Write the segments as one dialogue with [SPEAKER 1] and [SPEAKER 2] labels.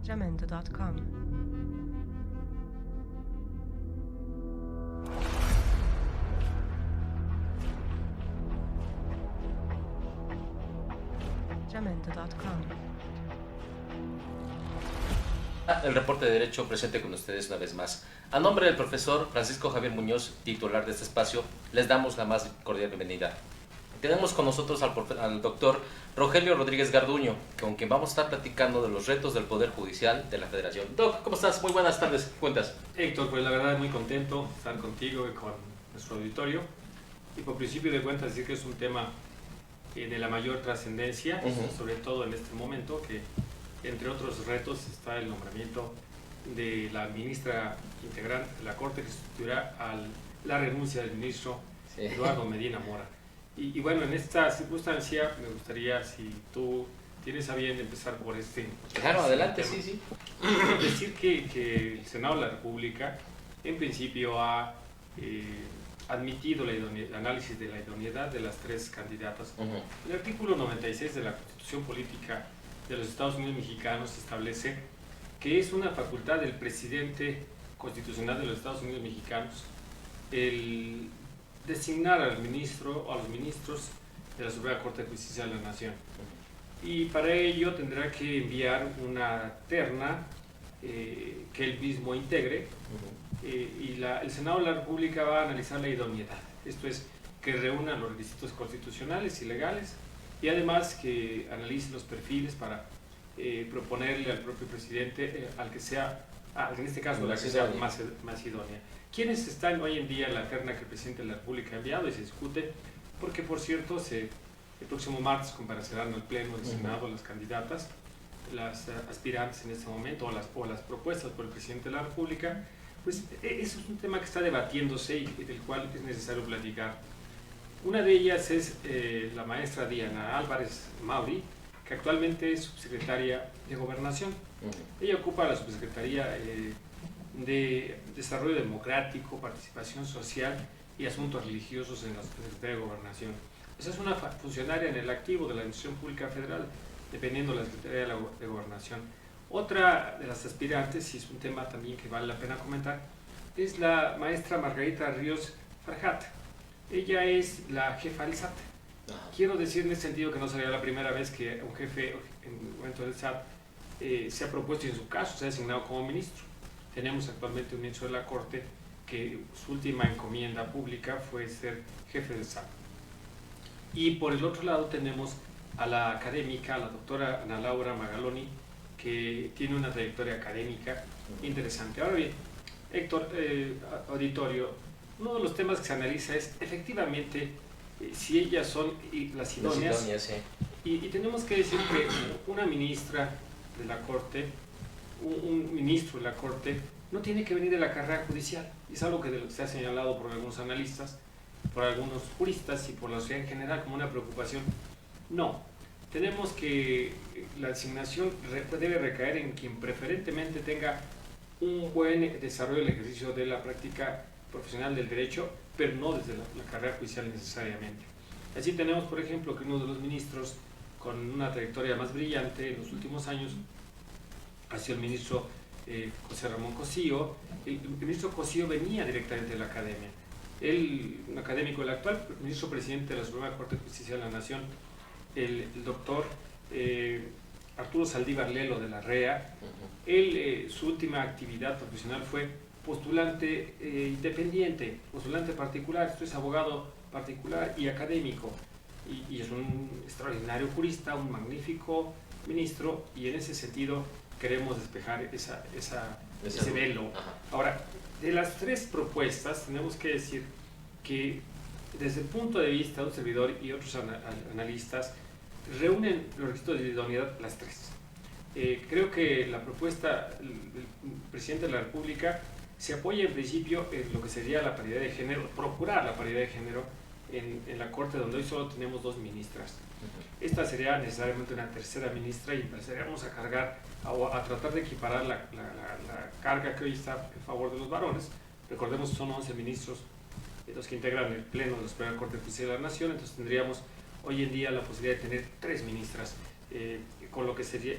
[SPEAKER 1] Jamendo.com. Jamendo.com.
[SPEAKER 2] El reporte de derecho presente con ustedes una vez más. A nombre del profesor Francisco Javier Muñoz, titular de este espacio, les damos la más cordial bienvenida. Tenemos con nosotros al doctor Rogelio Rodríguez Garduño, con quien vamos a estar platicando de los retos del Poder Judicial de la Federación. Doc, ¿cómo estás? Muy buenas tardes. ¿Qué cuentas?
[SPEAKER 3] Héctor, pues la verdad muy contento de estar contigo y con nuestro auditorio. Y por principio de cuentas decir que es un tema de la mayor trascendencia, sobre todo en este momento, que entre otros retos está el nombramiento de la ministra integrante de la Corte, que sustituirá a la renuncia del ministro Eduardo Medina Mora. Y bueno, en esta circunstancia me gustaría, si tú tienes a bien, empezar por este.
[SPEAKER 2] Claro, adelante,
[SPEAKER 3] tema.
[SPEAKER 2] sí.
[SPEAKER 3] Decir que el Senado de la República, en principio, ha admitido el análisis de la idoneidad de las tres candidatas. El artículo 96 de la Constitución Política de los Estados Unidos Mexicanos establece que es una facultad del presidente constitucional de los Estados Unidos Mexicanos el designar al ministro o a los ministros de la Suprema Corte de Justicia de la Nación. Y para ello tendrá que enviar una terna que él mismo integre, y el Senado de la República va a analizar la idoneidad. Esto es, que reúna los requisitos constitucionales y legales, y además que analice los perfiles para proponerle al propio presidente al que sea, en este caso, la que sea más idónea. ¿Quiénes están hoy en día en la terna que el presidente de la República ha enviado? Y se discute, porque por cierto, el próximo martes comparecerán al Pleno del Senado las candidatas, las aspirantes en este momento, o las propuestas por el presidente de la República. Pues eso es un tema que está debatiéndose y del cual es necesario platicar. Una de ellas es la maestra Diana Álvarez Mauri, que actualmente es subsecretaria de Gobernación. Ella ocupa la subsecretaría de Desarrollo Democrático, Participación Social y Asuntos Religiosos en la Secretaría de Gobernación. Esa es una funcionaria en el activo de la Administración Pública Federal, dependiendo de la Secretaría de Gobernación. Otra de las aspirantes, y es un tema también que vale la pena comentar, es la maestra Margarita Ríos Farjat. Ella es la jefa del SAT. Quiero decir en ese sentido que no sería la primera vez que un jefe en el momento del SAT se ha propuesto y en su caso se ha designado como ministro. Tenemos actualmente un ministro de la Corte que su última encomienda pública fue ser jefe del SAT. Y por el otro lado tenemos a la académica, a la doctora Ana Laura Magaloni, que tiene una trayectoria académica interesante. Ahora bien, Héctor, auditorio, uno de los temas que se analiza es efectivamente si ellas son las idóneas. Y tenemos que decir que una ministra de la Corte, un ministro de la Corte, no tiene que venir de la carrera judicial. Es algo que se ha señalado por algunos analistas, por algunos juristas y por la sociedad en general como una preocupación. No, tenemos que la designación debe recaer en quien preferentemente tenga un buen desarrollo del ejercicio de la práctica profesional del derecho, pero no desde la carrera judicial necesariamente. Así tenemos, por ejemplo, que uno de los ministros con una trayectoria más brillante en los últimos años ha sido el ministro José Ramón Cosío. El ministro Cosío venía directamente de la academia. Él, un académico, el actual ministro presidente de la Suprema Corte de Justicia de la Nación, el doctor Arturo Saldívar Lelo de la REA, él, su última actividad profesional fue postulante independiente, postulante particular, esto es abogado particular y académico, y es un extraordinario jurista, un magnífico ministro, y en ese sentido queremos despejar ese velo. Ahora, de las tres propuestas tenemos que decir que desde el punto de vista de un servidor y otros analistas reúnen los requisitos de idoneidad las tres. Creo que la propuesta del presidente de la República se apoya en principio en lo que sería la paridad de género, procurar la paridad de género en la Corte, donde hoy solo tenemos dos ministras. Esta sería necesariamente una tercera ministra y empezaríamos a cargar, a tratar de equiparar la carga que hoy está en favor de los varones. Recordemos que son 11 ministros los que integran el Pleno de la Suprema Corte de Justicia de la Nación, entonces tendríamos hoy en día la posibilidad de tener 3 ministras, con lo que sería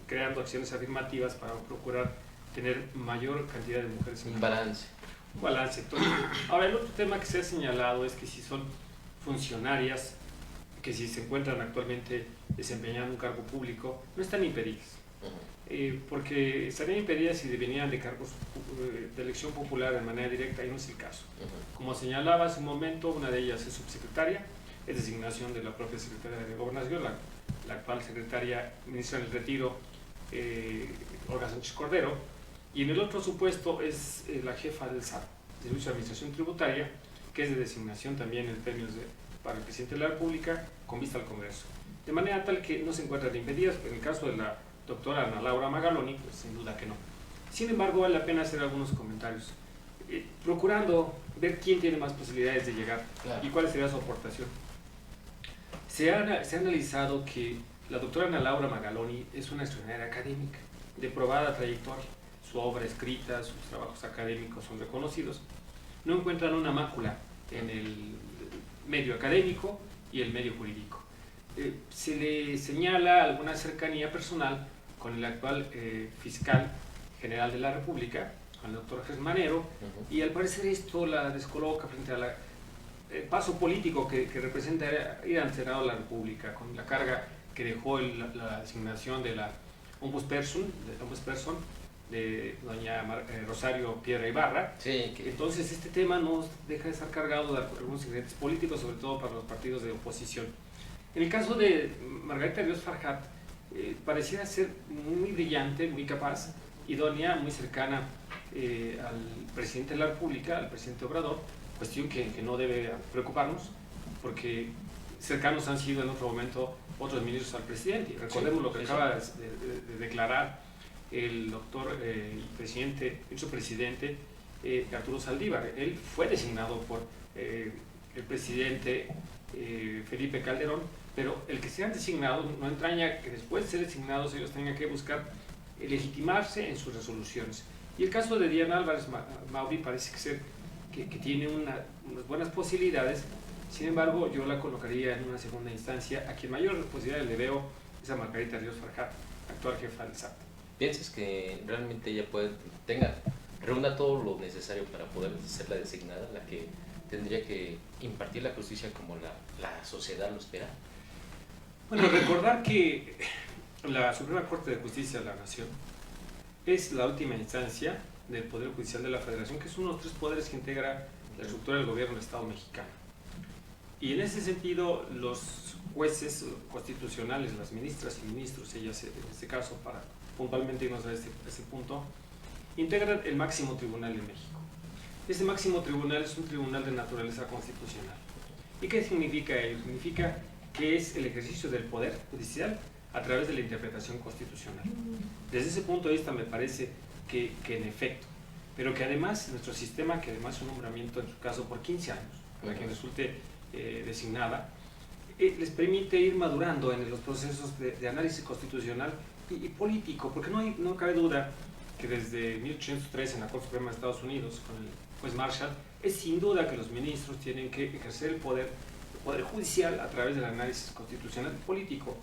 [SPEAKER 3] creando acciones afirmativas para procurar tener mayor cantidad de mujeres en
[SPEAKER 2] Un balance.
[SPEAKER 3] un balance. Entonces, ahora, el otro tema que se ha señalado es que si son funcionarias, que si se encuentran actualmente desempeñando un cargo público, no están impedidas. Porque estarían impedidas si venían de cargos de elección popular de manera directa, y no es el caso. Como señalaba hace un momento, una de ellas es subsecretaria, es designación de la propia secretaria de Gobernación, la actual secretaria ministra en el retiro, Olga Sánchez Cordero, y en el otro supuesto es la jefa del SAT, Servicio de Administración Tributaria, que es de designación también en premios para el presidente de la República con vista al Congreso. De manera tal que no se encuentran impedidas, en el caso de la doctora Ana Laura Magaloni, pues sin duda que no. Sin embargo, vale la pena hacer algunos comentarios, procurando ver quién tiene más posibilidades de llegar y cuál sería su aportación. Se ha analizado que la doctora Ana Laura Magaloni es una extraordinaria académica, de probada trayectoria. Su obra escrita, sus trabajos académicos son reconocidos. No encuentran una mácula en el medio académico y el medio jurídico. Se le señala alguna cercanía personal con el actual fiscal general de la República, con el doctor Jesús Manero, y al parecer esto la descoloca frente a el paso político que representa ir al Senado de la República, con la carga que dejó la designación de la ombudsperson de doña Rosario Piedra Ibarra.
[SPEAKER 2] Sí,
[SPEAKER 3] Entonces este tema no deja de estar cargado de algunos ingredientes políticos, sobre todo para los partidos de oposición. En el caso de Margarita Ríos Farjat, pareciera ser muy brillante, muy capaz, idónea, muy cercana al presidente de la República, al presidente Obrador, cuestión que no debe preocuparnos, porque cercanos han sido en otro momento otros ministros al presidente. Y recordemos lo que acaba de declarar el doctor vicepresidente Arturo Saldívar. Él fue designado por el presidente Felipe Calderón, pero el que sean designados no entraña que después de ser designados ellos tengan que buscar legitimarse en sus resoluciones. Y el caso de Diana Álvarez Mauri parece ser que tiene unas buenas posibilidades. Sin embargo, yo la colocaría en una segunda instancia. A quien mayor posibilidades le veo es a Margarita Ríos Farjat, actual jefa del SAT.
[SPEAKER 2] ¿Piensas que realmente ella reúna todo lo necesario para poder ser la designada, la que tendría que impartir la justicia como la sociedad lo espera?
[SPEAKER 3] Bueno, recordar que la Suprema Corte de Justicia de la Nación es la última instancia del Poder Judicial de la Federación, que es uno de los tres poderes que integra la estructura del gobierno del Estado mexicano. Y en ese sentido, los jueces constitucionales, las ministras y ministros, ellas en este caso, para puntualmente irnos a este punto, integran el máximo tribunal en México. Este máximo tribunal es un tribunal de naturaleza constitucional. ¿Y qué significa ello? Significa que es el ejercicio del poder judicial a través de la interpretación constitucional. Desde ese punto de vista me parece que en efecto, pero que además nuestro sistema, que además es un nombramiento en su caso por 15 años, para quien resulte designada, les permite ir madurando en los procesos de análisis constitucional y político, porque no cabe duda que desde 1803 en la Corte Suprema de Estados Unidos, con el juez Marshall, es sin duda que los ministros tienen que ejercer el poder judicial a través del análisis constitucional y político.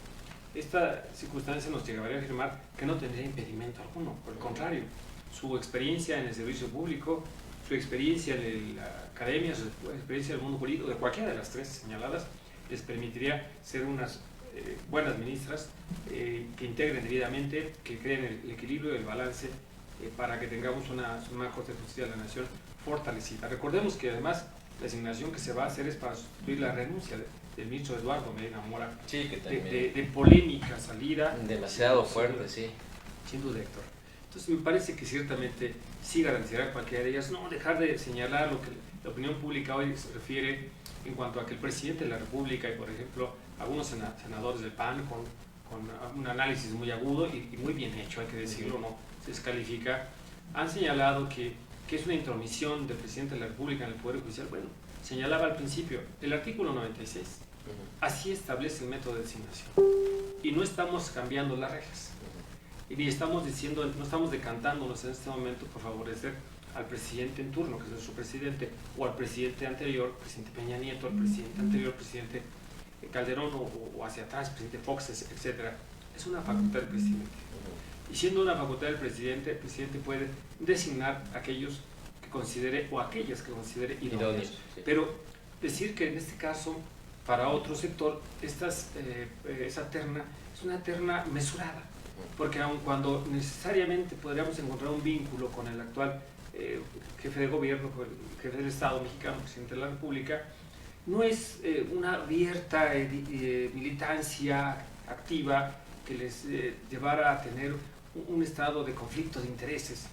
[SPEAKER 3] Esta circunstancia nos llevaría a afirmar que no tendría impedimento alguno, por el contrario, su experiencia en el servicio público, su experiencia en la academia, su experiencia en el mundo jurídico, de cualquiera de las tres señaladas, les permitiría ser unas buenas ministras que integren debidamente, que creen el equilibrio y el balance para que tengamos una Corte de Justicia de la Nación fortalecida. Recordemos que además la designación que se va a hacer es para sustituir la renuncia del ministro Eduardo Medina Mora,
[SPEAKER 2] sí, que también
[SPEAKER 3] de polémica salida.
[SPEAKER 2] Demasiado fuerte, sí.
[SPEAKER 3] Sin duda, Héctor. Entonces me parece que ciertamente sí garantizará cualquiera de ellas, no dejar de señalar lo que la opinión pública hoy se refiere en cuanto a que el presidente de la República y, por ejemplo, algunos senadores del PAN con un análisis muy agudo y muy bien hecho, hay que decirlo, no se descalifica, han señalado que es una intromisión del presidente de la República en el Poder Judicial. Bueno, señalaba al principio el artículo 96, así establece el método de designación y no estamos cambiando las reglas. Y ni estamos diciendo, no estamos decantándonos en este momento por favorecer al presidente en turno, que es nuestro presidente, o al presidente anterior, presidente Peña Nieto, al presidente anterior, presidente Calderón, o hacia atrás, presidente Fox, etc. es una facultad del presidente. Y siendo una facultad del presidente, el presidente puede designar a aquellos que considere o aquellas que considere idóneos.
[SPEAKER 2] Sí.
[SPEAKER 3] Pero decir que en este caso, para otro sector, esa terna es una terna mesurada. Porque aun cuando necesariamente podríamos encontrar un vínculo con el actual jefe de gobierno, con el jefe del Estado mexicano, presidente de la República, no es una abierta militancia activa que les llevara a tener un estado de conflicto de intereses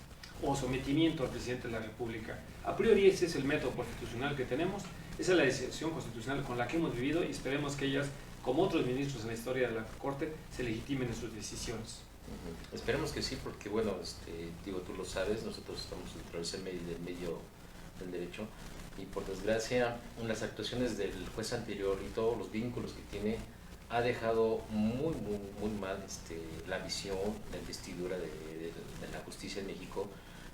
[SPEAKER 3] o sometimiento al presidente de la República. A priori ese es el método constitucional que tenemos, esa es la decisión constitucional con la que hemos vivido y esperemos que ellas, como otros ministros en la historia de la Corte, se legitimen en sus decisiones.
[SPEAKER 2] Esperemos que sí, porque bueno, digo, tú lo sabes, nosotros estamos dentro del medio del derecho y por desgracia las actuaciones del juez anterior y todos los vínculos que tiene ha dejado muy mal la visión, la investidura de la justicia en México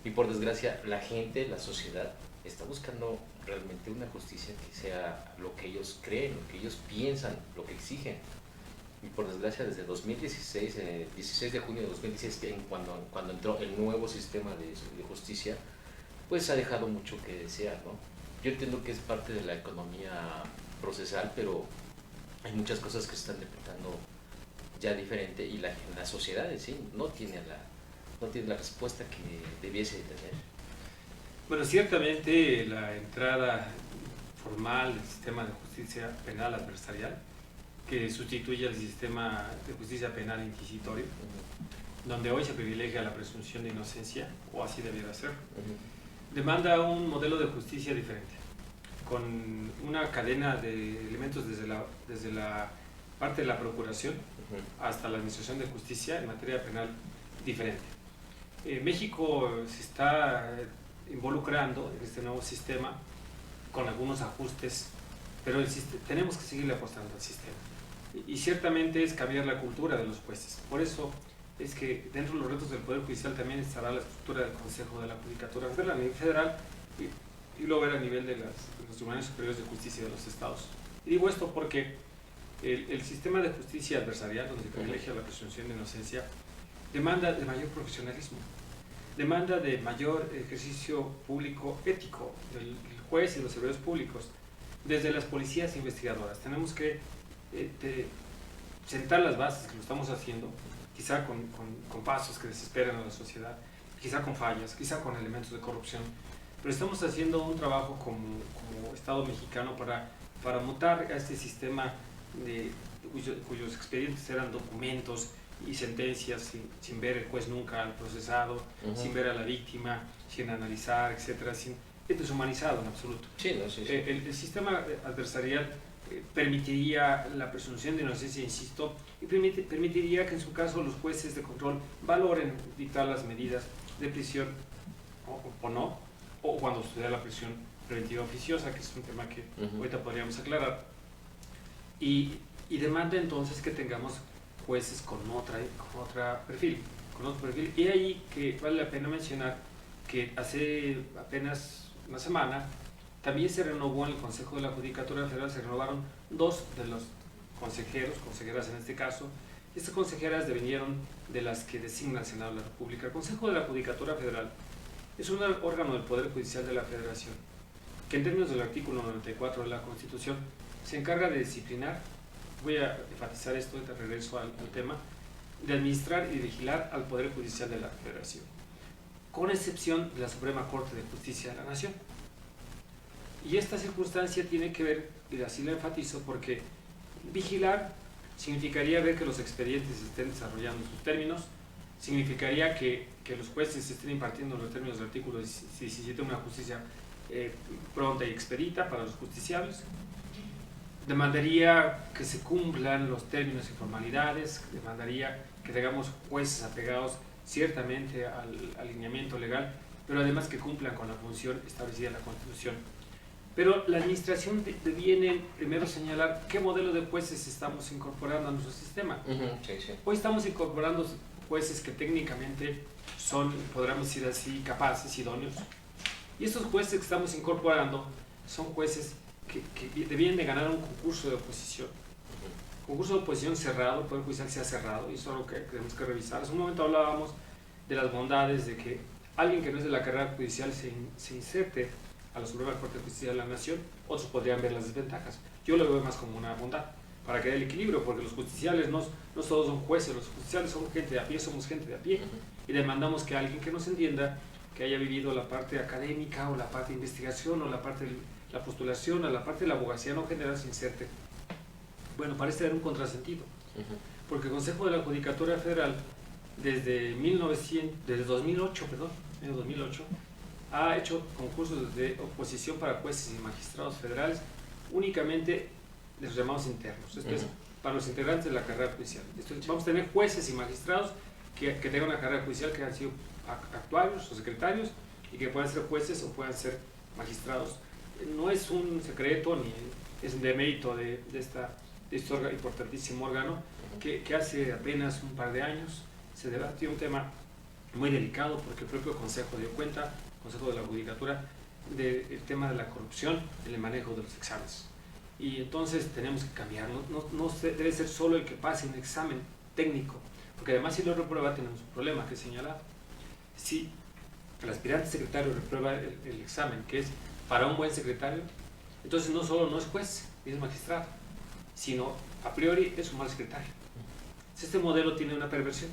[SPEAKER 2] y por desgracia la gente, la sociedad está buscando realmente una justicia que sea lo que ellos creen, lo que ellos piensan, lo que exigen. Y por desgracia desde 2016, 16 de junio de 2016, cuando entró el nuevo sistema de justicia, pues ha dejado mucho que desear, ¿no? Yo entiendo que es parte de la economía procesal, pero hay muchas cosas que se están interpretando ya diferente y la sociedad en sí no tiene la respuesta que debiese tener.
[SPEAKER 3] Bueno, ciertamente la entrada formal del sistema de justicia penal adversarial, que sustituye al sistema de justicia penal inquisitorio, donde hoy se privilegia la presunción de inocencia, o así debiera ser, demanda un modelo de justicia diferente, con una cadena de elementos desde la parte de la procuración hasta la administración de justicia en materia penal diferente. México se está involucrando en este nuevo sistema con algunos ajustes, pero tenemos que seguirle apostando al sistema. Y ciertamente es cambiar la cultura de los jueces. Por eso es que dentro de los retos del Poder Judicial también estará la estructura del Consejo de la Judicatura Federal a nivel federal y luego ver a nivel de los tribunales superiores de justicia de los estados. Y digo esto porque el sistema de justicia adversarial, donde se privilegia la presunción de inocencia, demanda de mayor profesionalismo, demanda de mayor ejercicio público ético del juez y los servidores públicos, desde las policías investigadoras. Tenemos que sentar las bases, que lo estamos haciendo, quizá con pasos que desesperan a la sociedad, quizá con fallas, quizá con elementos de corrupción, pero estamos haciendo un trabajo como Estado mexicano para mutar a este sistema cuyos expedientes eran documentos y sentencias sin ver el juez nunca al procesado, sin ver a la víctima, sin analizar, etcétera, es deshumanizado en absoluto.
[SPEAKER 2] Sí, no, sí.
[SPEAKER 3] El sistema adversarial permitiría la presunción de inocencia, insisto, y permitiría que en su caso los jueces de control valoren dictar las medidas de prisión o no, o cuando suceda la prisión preventiva oficiosa, que es un tema que ahorita podríamos aclarar, y demanda entonces que tengamos jueces con otro perfil. Y ahí que vale la pena mencionar que hace apenas una semana también se renovó en el Consejo de la Judicatura Federal, se renovaron 2 de los consejeras en este caso. Estas consejeras devinieron de las que designa el Senado de la República. El Consejo de la Judicatura Federal es un órgano del Poder Judicial de la Federación que en términos del artículo 94 de la Constitución se encarga de disciplinar, voy a enfatizar esto, de regreso al tema, de administrar y vigilar al Poder Judicial de la Federación, con excepción de la Suprema Corte de Justicia de la Nación. Y esta circunstancia tiene que ver, y así lo enfatizo, porque vigilar significaría ver que los expedientes se estén desarrollando en sus términos, significaría que los jueces estén impartiendo los términos del artículo 17 una justicia pronta y expedita para los justiciables, demandaría que se cumplan los términos y formalidades, demandaría que tengamos jueces apegados ciertamente al alineamiento legal, pero además que cumplan con la función establecida en la Constitución. Pero la administración deviene primero señalar qué modelo de jueces estamos incorporando a nuestro sistema. Hoy estamos incorporando jueces que técnicamente son, podríamos decir así, capaces, idóneos. Y estos jueces que estamos incorporando son jueces que debían de ganar un concurso de oposición. concurso de oposición cerrado, el Poder Judicial se ha cerrado, y eso es lo que tenemos que revisar. Hace un momento hablábamos de las bondades de que alguien que no es de la carrera judicial se inserte a la Suprema Corte de Justicia de la Nación. Otros podrían ver las desventajas. Yo lo veo más como una bondad, para que haya el equilibrio, porque los justiciales no todos son jueces, los justiciales son gente de a pie, somos gente de a pie, y demandamos que alguien que nos entienda, que haya vivido la parte académica o la parte de investigación o la parte de la postulación o la parte de la abogacía no general se inserte. Bueno, parece tener un contrasentido, porque el Consejo de la Judicatura Federal desde 2008, ha hecho concursos de oposición para jueces y magistrados federales únicamente de los llamados internos, esto es para los integrantes de la carrera judicial. Vamos a tener jueces y magistrados que tengan una carrera judicial, que han sido actuarios o secretarios y que puedan ser jueces o puedan ser magistrados. No es un secreto ni es un demérito de este importantísimo órgano que hace apenas un par de años se debatió un tema muy delicado, porque el propio Consejo dio cuenta, Consejo de la Judicatura, del tema de la corrupción en el manejo de los exámenes. Y entonces tenemos que cambiar, no debe ser solo el que pase un examen técnico, porque además si lo reprueba tenemos un problema que señalar. Si el aspirante secretario reprueba el examen, que es para un buen secretario, entonces no solo no es juez ni es magistrado, sino a priori es un mal secretario. Este modelo tiene una perversión,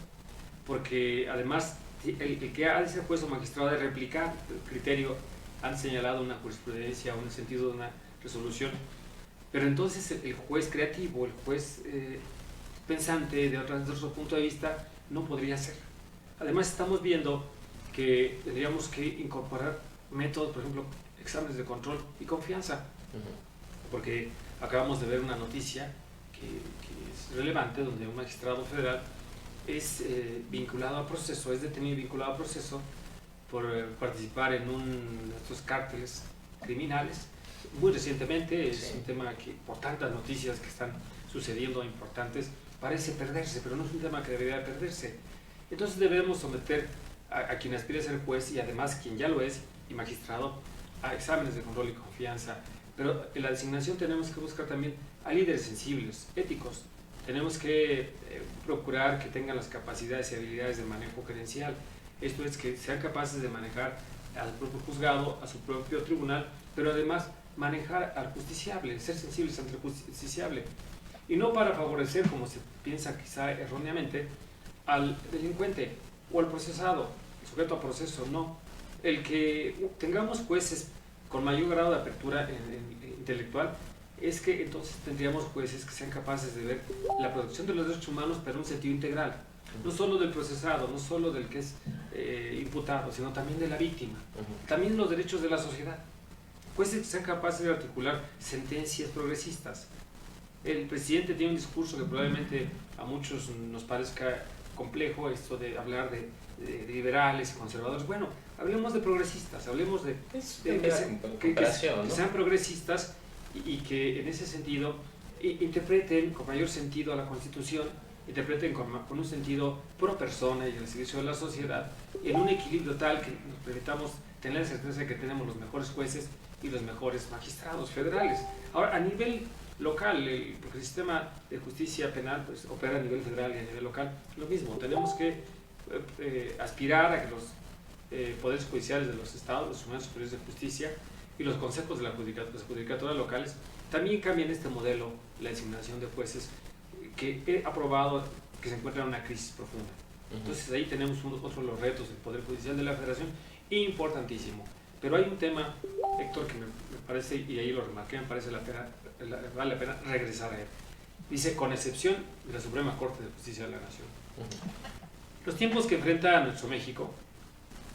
[SPEAKER 3] porque además el que ha de ser juez o magistrado ha de replicar el criterio, han señalado una jurisprudencia o un sentido de una resolución, pero entonces el juez creativo, el juez pensante de otro punto de vista no podría ser. Además estamos viendo que tendríamos que incorporar métodos, por ejemplo, exámenes de control y confianza, porque acabamos de ver una noticia que es relevante, donde un magistrado federal es vinculado a proceso, es detenido y vinculado a proceso por participar en de estos cárteles criminales. Muy recientemente, es un tema que por tantas noticias que están sucediendo importantes, parece perderse, pero no es un tema que debería perderse. Entonces debemos someter a quien aspire a ser juez y además quien ya lo es y magistrado a exámenes de control y confianza. Pero en la designación tenemos que buscar también a líderes sensibles, éticos. Tenemos que procurar que tengan las capacidades y habilidades de manejo gerencial. Esto es, que sean capaces de manejar al propio juzgado, a su propio tribunal, pero además manejar al justiciable, ser sensibles ante el justiciable. Y no para favorecer, como se piensa quizá erróneamente, al delincuente o al procesado, el sujeto a proceso, no. El que tengamos jueces con mayor grado de apertura intelectual es que entonces tendríamos jueces que sean capaces de ver la protección de los derechos humanos, pero en un sentido integral. No solo del procesado, no solo del que es imputado, sino también de la víctima. También los derechos de la sociedad. Jueces que sean capaces de articular sentencias progresistas. El presidente tiene un discurso que probablemente a muchos nos parezca complejo, esto de hablar de liberales y conservadores. Bueno, hablemos de progresistas, hablemos de que sean progresistas y que en ese sentido interpreten con mayor sentido a la Constitución, interpreten con un sentido pro persona y al servicio de la sociedad, en un equilibrio tal que nos permitamos tener la certeza de que tenemos los mejores jueces y los mejores magistrados federales. Ahora, a nivel local, porque el sistema de justicia penal pues, opera a nivel federal y a nivel local, lo mismo, tenemos que aspirar a que los poderes judiciales de los estados, los tribunales superiores de justicia y los consejos de las judicaturas locales también cambien este modelo, la designación de jueces, que he aprobado que se encuentra en una crisis profunda. Entonces ahí tenemos otro de los retos del Poder Judicial de la Federación, importantísimo. Pero hay un tema, Héctor, que me parece, y ahí lo remarqué, me parece vale la pena regresar a él. Dice, con excepción de la Suprema Corte de Justicia de la Nación. Los tiempos que enfrenta nuestro México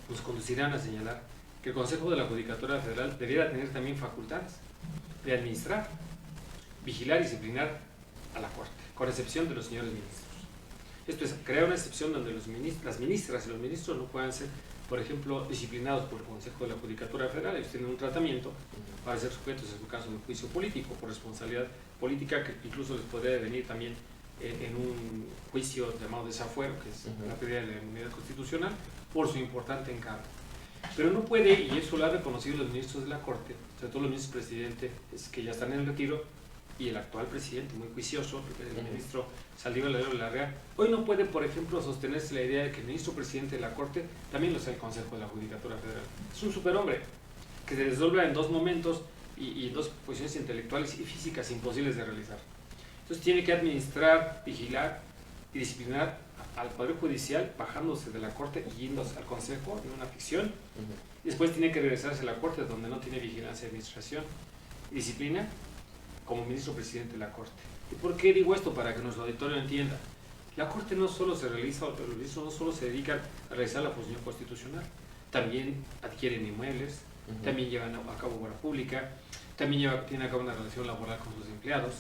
[SPEAKER 3] nos conducirán a señalar que el Consejo de la Judicatura Federal debiera tener también facultades de administrar, vigilar y disciplinar a la Corte, con excepción de los señores ministros. Esto es, crear una excepción donde las ministras y los ministros no puedan ser, por ejemplo, disciplinados por el Consejo de la Judicatura Federal. Ellos tienen un tratamiento para ser sujetos, en su caso, de un juicio político, por responsabilidad política, que incluso les podría venir también en un juicio llamado desafuero, que es la pérdida de la inmunidad constitucional, por su importante encargo. Pero no puede, y eso lo han reconocido los ministros de la Corte, sobre todo los ministros presidentes que ya están en el retiro, y el actual presidente, muy juicioso, el ministro Saldívar Larrea, hoy no puede, por ejemplo, sostenerse la idea de que el ministro presidente de la Corte también lo sea el Consejo de la Judicatura Federal. Es un superhombre que se desdobla en dos momentos y en dos posiciones intelectuales y físicas imposibles de realizar. Entonces tiene que administrar, vigilar y disciplinar al Poder Judicial, bajándose de la Corte y yéndose al Consejo en una ficción. Después tiene que regresarse a la Corte, donde no tiene vigilancia de administración y disciplina, como ministro presidente de la Corte. ¿Y por qué digo esto? Para que nuestro auditorio entienda. La Corte no solo se realiza, los ministros no solo se dedican a realizar la función constitucional, también adquieren inmuebles, también llevan a cabo obra pública, también tienen a cabo una relación laboral con sus empleados,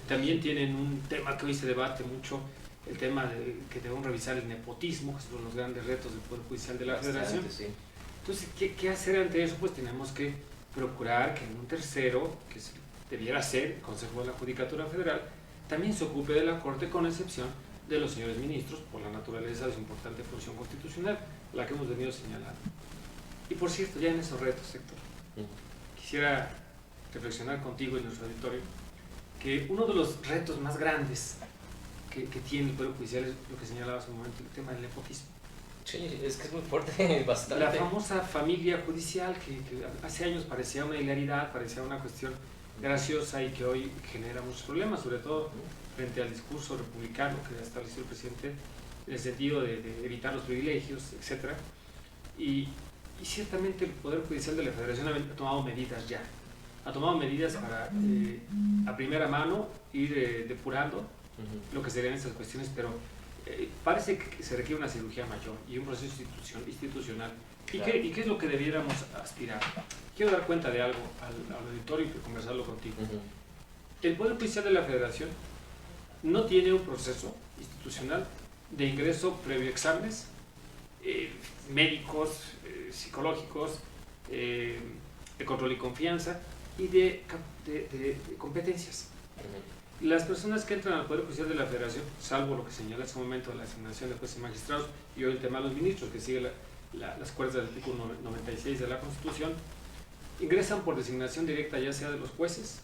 [SPEAKER 3] también tienen un tema que hoy se debate mucho, el tema de que debemos revisar el nepotismo, que son los grandes retos del Poder Judicial de la Federación.
[SPEAKER 2] Sí.
[SPEAKER 3] Entonces, ¿qué hacer ante eso? Pues tenemos que procurar que un tercero, que debiera ser el Consejo de la Judicatura Federal, también se ocupe de la Corte, con excepción de los señores ministros, por la naturaleza de su importante función constitucional, la que hemos venido señalando. Y por cierto, ya en esos retos, Héctor, quisiera reflexionar contigo y nuestro auditorio que uno de los retos más grandes que tiene el Poder Judicial es lo que señalaba hace un momento, el tema del nepotismo.
[SPEAKER 2] Sí, es que es muy fuerte, bastante.
[SPEAKER 3] La famosa familia judicial que hace años parecía una hilaridad, parecía una cuestión graciosa y que hoy genera muchos problemas, sobre todo frente al discurso republicano que ha establecido el presidente en el sentido de evitar los privilegios, etc. Y ciertamente el Poder Judicial de la Federación ha tomado medidas ya. Ha tomado medidas para, a primera mano, ir depurando lo que serían estas cuestiones, pero parece que se requiere una cirugía mayor y un proceso institucional.
[SPEAKER 2] Claro.
[SPEAKER 3] ¿Y qué es lo que debiéramos aspirar? Quiero dar cuenta de algo al auditorio y conversarlo contigo. El Poder Judicial de la Federación no tiene un proceso institucional de ingreso previo a exámenes médicos, psicológicos, de control y confianza y de competencias. Las personas que entran al Poder Judicial de la Federación, salvo lo que señala en ese momento la asignación de jueces y magistrados y hoy el tema de los ministros, que sigue las cuerdas del artículo 96 de la Constitución, ingresan por designación directa ya sea de los jueces,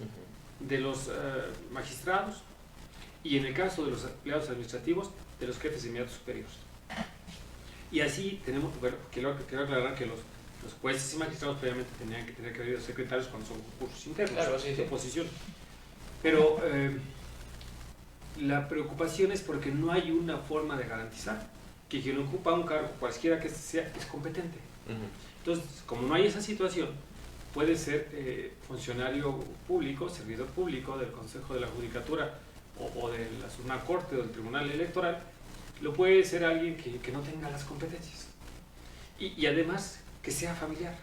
[SPEAKER 3] de los magistrados y en el caso de los empleados administrativos, de los jefes inmediatos superiores. Y así tenemos, quiero aclarar que los jueces y magistrados previamente tenían que tener que haber secretarios cuando son concursos internos,
[SPEAKER 2] claro, sí,
[SPEAKER 3] de oposición. Pero la preocupación es porque no hay una forma de garantizar que quien ocupa un cargo, cualquiera que sea, es competente. Entonces, como no hay esa situación, puede ser funcionario público, servidor público del Consejo de la Judicatura o de la Suprema Corte o del Tribunal Electoral, lo puede ser alguien que no tenga las competencias. Y además, que sea familiar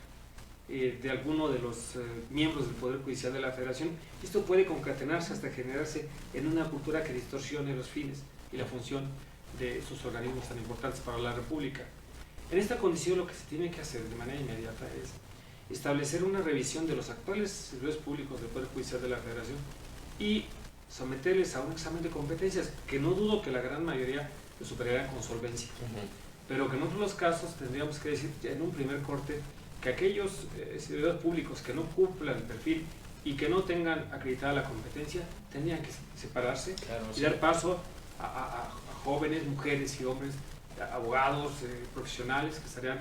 [SPEAKER 3] de alguno de los miembros del Poder Judicial de la Federación. Esto puede concatenarse hasta generarse en una cultura que distorsione los fines y la función de estos organismos tan importantes para la República. En esta condición lo que se tiene que hacer de manera inmediata es establecer una revisión de los actuales servidores públicos del Poder Judicial de la Federación y someterles a un examen de competencias, que no dudo que la gran mayoría lo superaran con solvencia, pero que en otros casos tendríamos que decir en un primer corte que aquellos servidores públicos que no cumplan el perfil y que no tengan acreditada la competencia tendrían que separarse, claro, y dar paso a jóvenes, mujeres y hombres, abogados, profesionales que estarían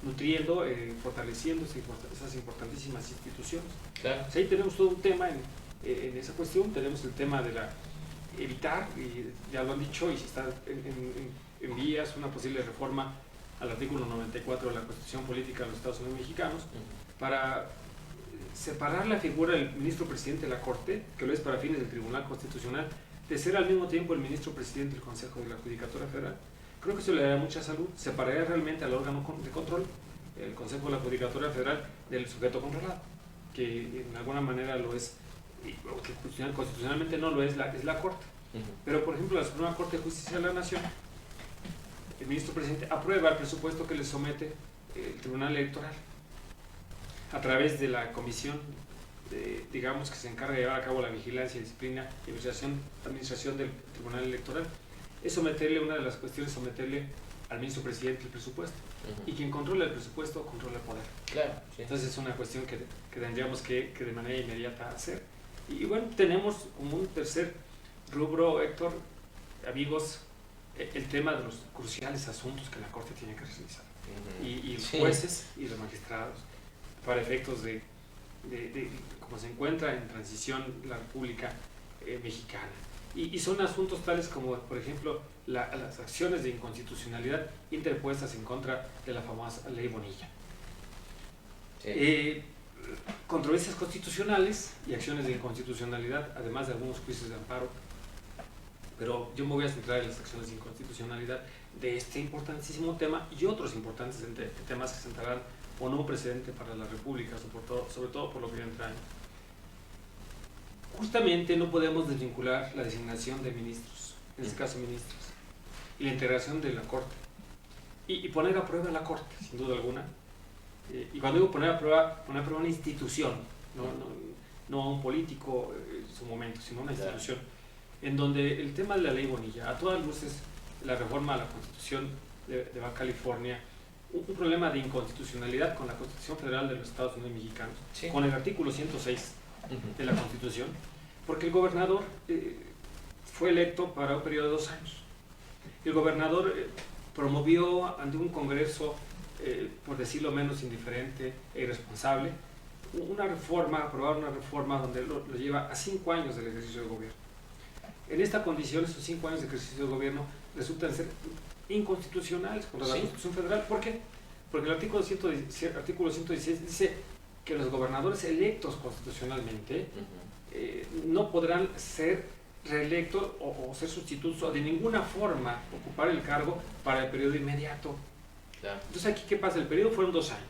[SPEAKER 3] nutriendo, fortaleciendo esas importantísimas instituciones.
[SPEAKER 2] Claro.
[SPEAKER 3] Pues ahí tenemos todo un tema en esa cuestión. Tenemos el tema de evitar, y ya lo han dicho, y si está en vías una posible reforma al artículo 94 de la Constitución Política de los Estados Unidos Mexicanos, para separar la figura del ministro presidente de la Corte, que lo es para fines del Tribunal Constitucional, de ser al mismo tiempo el ministro presidente del Consejo de la Judicatura Federal. Creo que eso le daría mucha salud, separaría realmente al órgano de control, el Consejo de la Judicatura Federal, del sujeto controlado, que en alguna manera lo es, o que constitucionalmente no lo es, es la Corte. Pero, por ejemplo, la Suprema Corte de Justicia de la Nación, el ministro presidente aprueba el presupuesto que le somete el Tribunal Electoral a través de la comisión, digamos, que se encarga de llevar a cabo la vigilancia, disciplina y administración del Tribunal Electoral. Es someterle, una de las cuestiones, someterle al ministro presidente el presupuesto. Y quien controla el presupuesto controla el poder.
[SPEAKER 2] Claro, sí.
[SPEAKER 3] Entonces es una cuestión que tendríamos que de manera inmediata hacer. Y bueno, tenemos como un tercer rubro, Héctor, amigos, el tema de los cruciales asuntos que la Corte tiene que realizar. Y los jueces y los magistrados, para efectos de cómo se encuentra en transición la República Mexicana. Y son asuntos tales como, por ejemplo, las acciones de inconstitucionalidad interpuestas en contra de la famosa Ley Bonilla.
[SPEAKER 2] Sí.
[SPEAKER 3] Controversias constitucionales y acciones de inconstitucionalidad, además de algunos juicios de amparo. Pero yo me voy a centrar en las acciones de inconstitucionalidad de este importantísimo tema y otros importantes temas que sentarán o no un precedente para la República, sobre todo por lo que entra. Justamente no podemos desvincular la designación de ministros, en este caso ministros, y la integración de la Corte. Y poner a prueba la Corte, sin duda alguna. Y cuando digo poner a prueba una institución, no a un político en su momento, sino una institución, en donde el tema de la Ley Bonilla, a todas luces, la reforma a la Constitución de Baja California, un problema de inconstitucionalidad con la Constitución Federal de los Estados Unidos Mexicanos, sí, con el artículo 106 de la Constitución, porque el gobernador fue electo para un periodo de 2 años. El gobernador promovió ante un Congreso, por decirlo menos indiferente e irresponsable, una reforma, aprobar una reforma donde lo lleva a 5 años del ejercicio de gobierno. En esta condición, esos 5 años de ejercicio de gobierno resultan ser inconstitucionales contra la Constitución Federal. ¿Por qué? Porque el artículo 116 dice que los gobernadores electos constitucionalmente no podrán ser reelectos o ser sustitutos o de ninguna forma ocupar el cargo para el periodo inmediato. Claro. Entonces aquí, ¿qué pasa? El periodo fueron 2 años.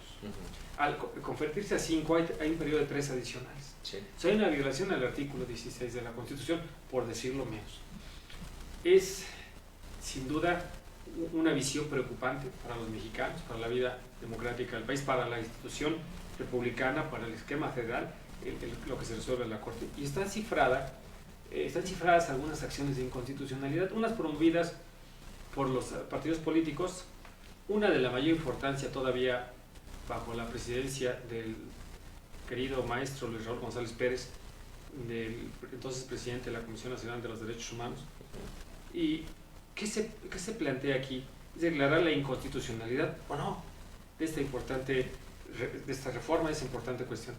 [SPEAKER 3] Al convertirse a 5 hay un periodo de 3 adicionales. Sí. O sea, hay una violación al artículo 16 de la Constitución, por decirlo menos. Es, sin duda, una visión preocupante para los mexicanos, para la vida democrática del país, para la institución republicana, para el esquema federal, lo que se resuelve en la Corte. Y están cifradas algunas acciones de inconstitucionalidad, unas promovidas por los partidos políticos, una de la mayor importancia todavía bajo la presidencia del querido maestro Luis Raúl González Pérez, del entonces presidente de la Comisión Nacional de los Derechos Humanos. ¿Y qué se plantea aquí? ¿Es declarar la inconstitucionalidad o no de esta reforma, de esa importante cuestión?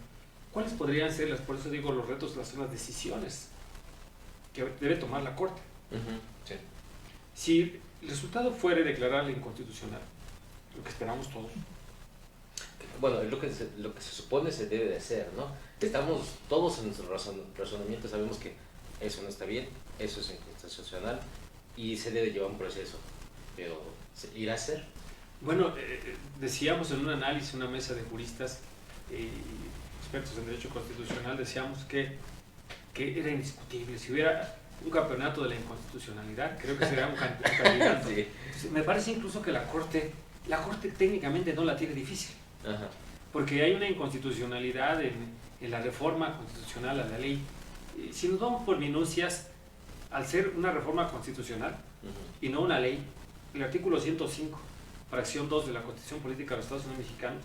[SPEAKER 3] ¿Cuáles podrían ser por eso digo, los retos, las decisiones que debe tomar la Corte? Sí. Si el resultado fuere declararla inconstitucional, lo que esperamos todos.
[SPEAKER 2] Bueno, es lo que se supone se debe de hacer, ¿no? Estamos todos en nuestro razonamiento, sabemos que eso no está bien, eso es inconstitucional y se debe llevar un proceso, pero ¿se irá a ser?
[SPEAKER 3] Bueno, decíamos en un análisis, una mesa de juristas expertos en derecho constitucional, decíamos que era indiscutible. Si hubiera un campeonato de la inconstitucionalidad, creo que sería un candidato. Sí. Entonces, me parece incluso que la Corte técnicamente no la tiene difícil. Ajá. Porque hay una inconstitucionalidad en la reforma constitucional a la ley. Si nos vamos por minucias, al ser una reforma constitucional y no una ley, el artículo 105, fracción 2 de la Constitución Política de los Estados Unidos Mexicanos,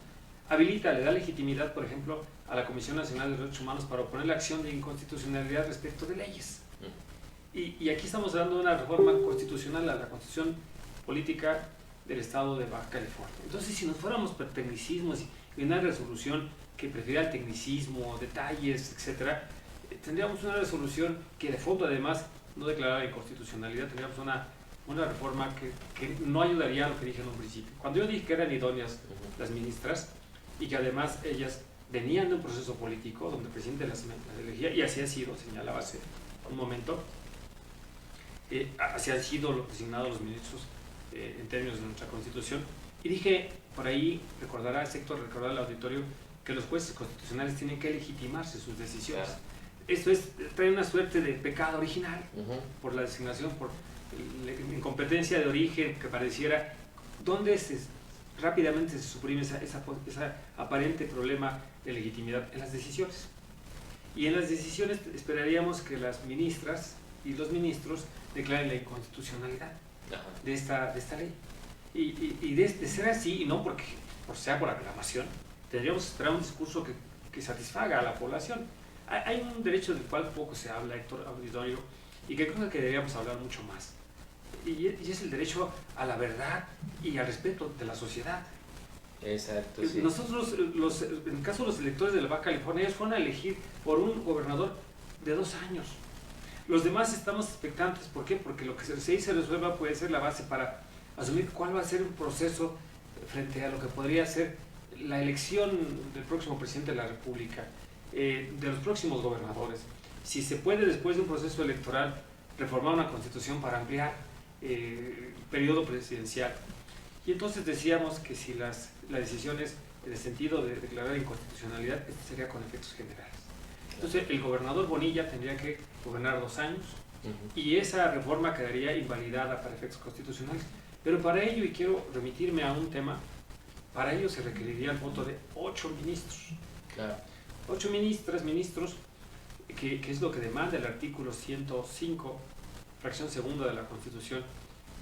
[SPEAKER 3] le da legitimidad, por ejemplo, a la Comisión Nacional de Derechos Humanos para oponer la acción de inconstitucionalidad respecto de leyes. Y aquí estamos dando una reforma constitucional a la Constitución Política del Estado de Baja California. Entonces, si nos fuéramos por tecnicismos y una resolución que prefiera el tecnicismo, detalles, etcétera, tendríamos una resolución que de fondo además no declarara inconstitucionalidad, tendríamos una reforma que no ayudaría a lo que dije en un principio. Cuando yo dije que eran idóneas las ministras y que además ellas venían de un proceso político donde el presidente las elegía, y así ha sido, señalaba hace un momento, así han sido designados los ministros en términos de nuestra Constitución. Y dije, por ahí recordará al auditorio, que los jueces constitucionales tienen que legitimarse sus decisiones. Claro. Esto trae una suerte de pecado original por la designación, por la incompetencia de origen que pareciera, donde rápidamente se suprime esa aparente problema de legitimidad en las decisiones. Y en las decisiones esperaríamos que las ministras y los ministros declaren la inconstitucionalidad de esta ley. Y de ser así, y no porque sea por aclamación, tendríamos que esperar un discurso que satisfaga a la población. Hay un derecho del cual poco se habla, Héctor Auditorio, y que creo que deberíamos hablar mucho más. Y es el derecho a la verdad y al respeto de la sociedad.
[SPEAKER 2] Exacto, sí.
[SPEAKER 3] Nosotros, en el caso de los electores de la Baja California, ellos fueron a elegir por un gobernador de 2 años. Los demás estamos expectantes. ¿Por qué? Porque lo que se resuelva puede ser la base para asumir cuál va a ser un proceso frente a lo que podría ser la elección del próximo presidente de la República, de los próximos gobernadores. Si se puede, después de un proceso electoral, reformar una constitución para ampliar el periodo presidencial. Y entonces decíamos que si las decisiones en el sentido de declarar inconstitucionalidad, esto sería con efectos generales. Entonces el gobernador Bonilla tendría que gobernar 2 años y esa reforma quedaría invalidada para efectos constitucionales. Pero para ello, y quiero remitirme a un tema, para ello se requeriría el voto de 8 ministros.
[SPEAKER 2] Claro.
[SPEAKER 3] 8 ministros, que es lo que demanda el artículo 105, fracción segunda de la Constitución.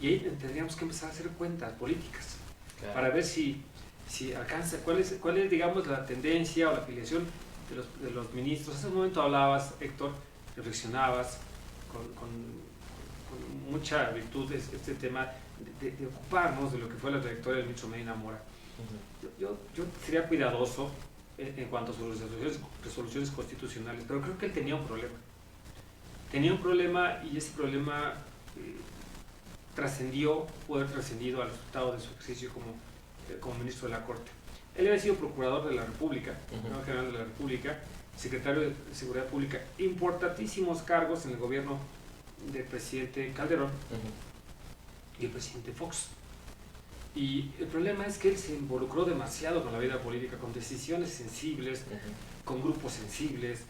[SPEAKER 3] Y ahí tendríamos que empezar a hacer cuentas políticas, claro, para ver si alcanza, cuál es, digamos, la tendencia o la afiliación de los ministros. Hace un momento hablabas, Héctor, reflexionabas con mucha virtud este tema de ocuparnos de lo que fue la trayectoria del ministro Medina Mora. Yo sería cuidadoso en cuanto a sus resoluciones constitucionales, pero creo que él tenía un problema. Tenía un problema y ese problema pudo haber trascendido al resultado de su ejercicio como ministro de la Corte. Él había sido procurador de la República, general de la República, secretario de Seguridad Pública, importantísimos cargos en el gobierno del presidente Calderón y el presidente Fox. Y el problema es que él se involucró demasiado con la vida política, con decisiones sensibles, con grupos sensibles,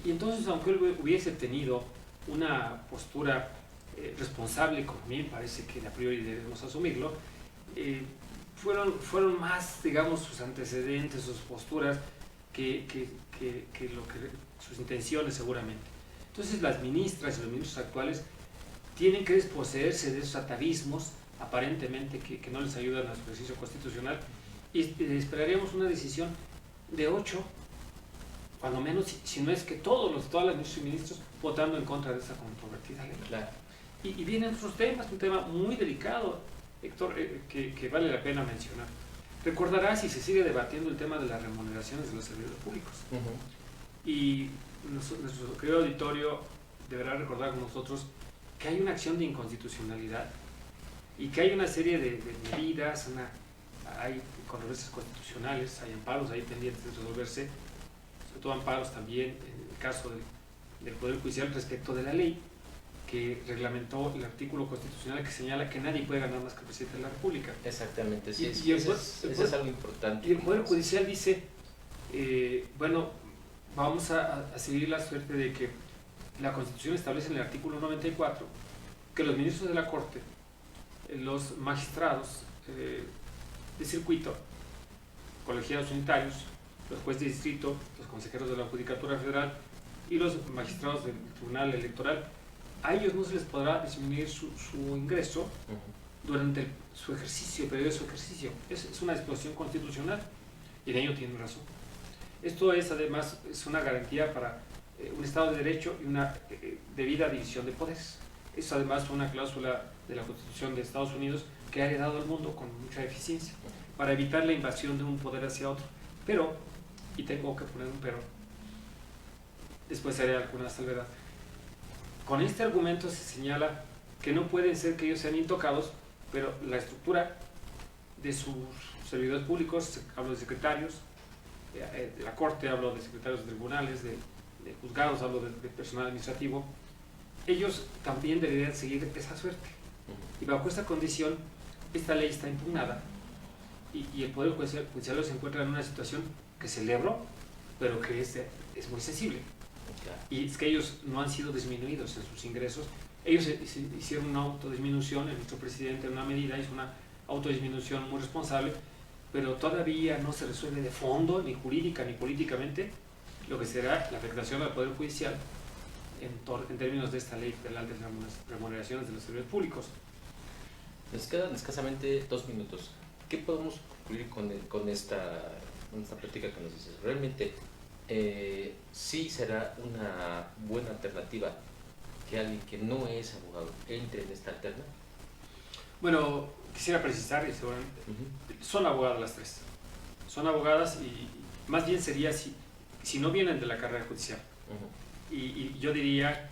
[SPEAKER 3] y entonces, aunque él hubiese tenido una postura responsable, como a mí me parece que a priori debemos asumirlo, fueron más, digamos, sus antecedentes, sus posturas, que sus intenciones seguramente. Entonces las ministras y los ministros actuales tienen que desposeerse de esos atavismos aparentemente que no les ayudan a su ejercicio constitucional, y esperaríamos una decisión de 8, cuando menos, si no es que todas las ministras y ministros votando en contra de esa controvertida ley.
[SPEAKER 2] Claro.
[SPEAKER 3] Y vienen otros temas, un tema muy delicado, Héctor, que vale la pena mencionar. Recordarás si se sigue debatiendo el tema de las remuneraciones de los servidores públicos. Y nuestro querido auditorio deberá recordar con nosotros que hay una acción de inconstitucionalidad y que hay una serie de medidas, hay controversias constitucionales, hay amparos ahí pendientes de resolverse, sobre todo amparos también en el caso del Poder Judicial respecto de la ley que reglamentó el artículo constitucional que señala que nadie puede ganar más que el presidente de la República.
[SPEAKER 2] Exactamente, sí,
[SPEAKER 3] eso
[SPEAKER 2] es algo importante.
[SPEAKER 3] Y el Poder Judicial dice, bueno, vamos a seguir la suerte de que la Constitución establece en el artículo 94 que los ministros de la Corte, los magistrados de circuito, colegiados unitarios, los jueces de distrito, los consejeros de la Judicatura Federal y los magistrados del Tribunal Electoral, a ellos no se les podrá disminuir su ingreso durante su ejercicio, el periodo de su ejercicio. Es una disposición constitucional y en ello tienen razón. Esto es además una garantía para un Estado de Derecho y una debida división de poderes. Es además una cláusula de la Constitución de Estados Unidos que ha heredado al mundo con mucha eficiencia para evitar la invasión de un poder hacia otro. Pero, y tengo que poner un pero, después haré alguna salvedad. Con este argumento se señala que no pueden ser que ellos sean intocados, pero la estructura de sus servidores públicos, hablo de secretarios, de la Corte, hablo de secretarios de tribunales, de juzgados, hablo de personal administrativo, ellos también deberían seguir esa suerte. Y bajo esta condición, esta ley está impugnada y el Poder Judicial se encuentra en una situación que celebro, pero que es muy sensible. Y es que ellos no han sido disminuidos en sus ingresos. Ellos hicieron una autodisminución, el ministro presidente en una medida hizo una autodisminución muy responsable, pero todavía no se resuelve de fondo, ni jurídica ni políticamente, lo que será la afectación al Poder Judicial en términos de esta ley federal de remuneraciones de los servidores públicos.
[SPEAKER 2] Nos quedan escasamente 2 minutos. ¿Qué podemos concluir con esta plática que nos dices? Realmente, sí será una buena alternativa que alguien que no es abogado entre en esta alterna.
[SPEAKER 3] Bueno, quisiera precisar, y seguramente, son abogadas las tres. Son abogadas y más bien sería si no vienen de la carrera judicial. Y yo diría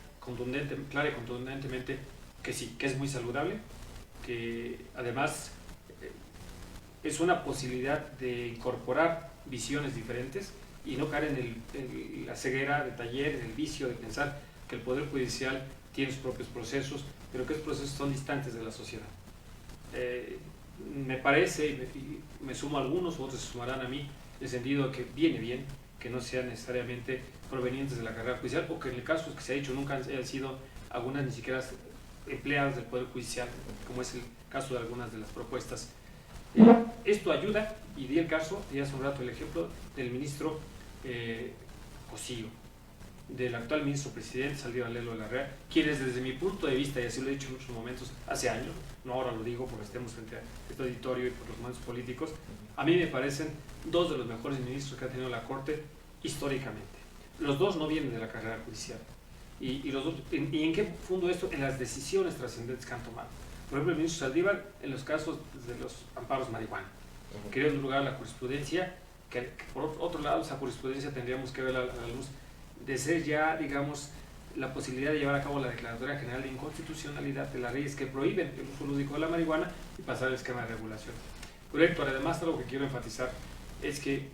[SPEAKER 3] clara y contundentemente que sí, que es muy saludable, que además es una posibilidad de incorporar visiones diferentes y no caer en la ceguera de taller, en el vicio de pensar que el Poder Judicial tiene sus propios procesos, pero que esos procesos son distantes de la sociedad. Me parece, y me sumo a algunos, otros se sumarán a mí, en el sentido de que viene bien que no sean necesariamente provenientes de la carrera judicial, o que en el caso que se ha dicho nunca han sido algunas ni siquiera empleadas del Poder Judicial, como es el caso de algunas de las propuestas. Esto ayuda, y di el caso, di hace un rato el ejemplo del ministro Cosío, del actual ministro presidente Saldívar Lelo de la Rea, quienes desde mi punto de vista, y así lo he dicho en muchos momentos, hace años, no ahora lo digo porque estemos frente a este auditorio y por los momentos políticos, a mí me parecen dos de los mejores ministros que ha tenido la Corte históricamente. Los dos no vienen de la carrera judicial. ¿Y en qué fundo esto? En las decisiones trascendentes que han tomado. Por ejemplo, el ministro Saldívar, en los casos de los amparos marihuana, que dio lugar a la jurisprudencia, que por otro lado, esa jurisprudencia tendríamos que ver a la luz de ser ya, digamos, la posibilidad de llevar a cabo la Declaratoria General de Inconstitucionalidad de las leyes que prohíben el uso lúdico de la marihuana y pasar al esquema de regulación. Pero Héctor, además, algo que quiero enfatizar es que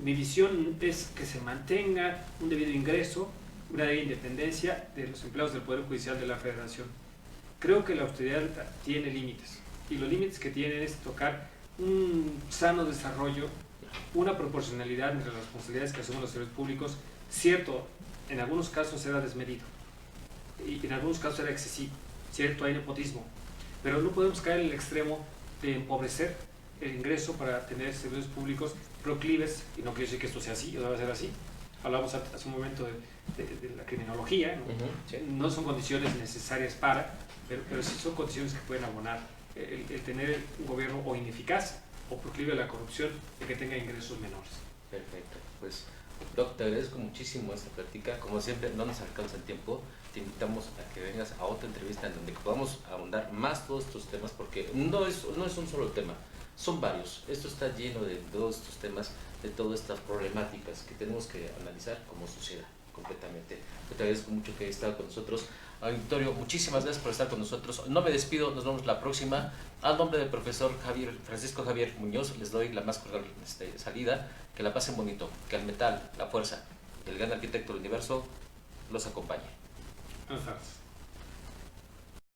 [SPEAKER 3] mi visión es que se mantenga un debido ingreso, una debida independencia de los empleados del Poder Judicial de la Federación. Creo que la austeridad tiene límites, y los límites que tienen es tocar un sano desarrollo, una proporcionalidad entre las responsabilidades que asumen los servidores públicos. Cierto, en algunos casos era desmedido, y en algunos casos era excesivo, cierto, hay nepotismo, pero no podemos caer en el extremo de empobrecer el ingreso para tener servidores públicos proclives, y no quiero decir que esto sea así, o debe ser así. Hablamos hace un momento de la criminología, ¿no?
[SPEAKER 2] Sí.
[SPEAKER 3] No son condiciones necesarias pero sí son condiciones que pueden abonar el tener un gobierno o ineficaz o proclive a la corrupción y que tenga ingresos menores.
[SPEAKER 2] Perfecto, pues Doc, te agradezco muchísimo esta plática. Como siempre, no nos alcanza el tiempo. Te invitamos a que vengas a otra entrevista en donde podamos ahondar más todos estos temas, porque no es un solo tema, son varios. Esto está lleno de todos estos temas, de todas estas problemáticas que tenemos que analizar como sociedad completamente. Te agradezco mucho que hayas estado con nosotros. Auditorio, muchísimas gracias por estar con nosotros. No me despido, nos vemos la próxima. Al nombre del profesor Francisco Javier Muñoz, les doy la más cordial salida. Que la pasen bonito, que el metal, la fuerza, el gran arquitecto del universo los acompañe.
[SPEAKER 3] Buenas tardes.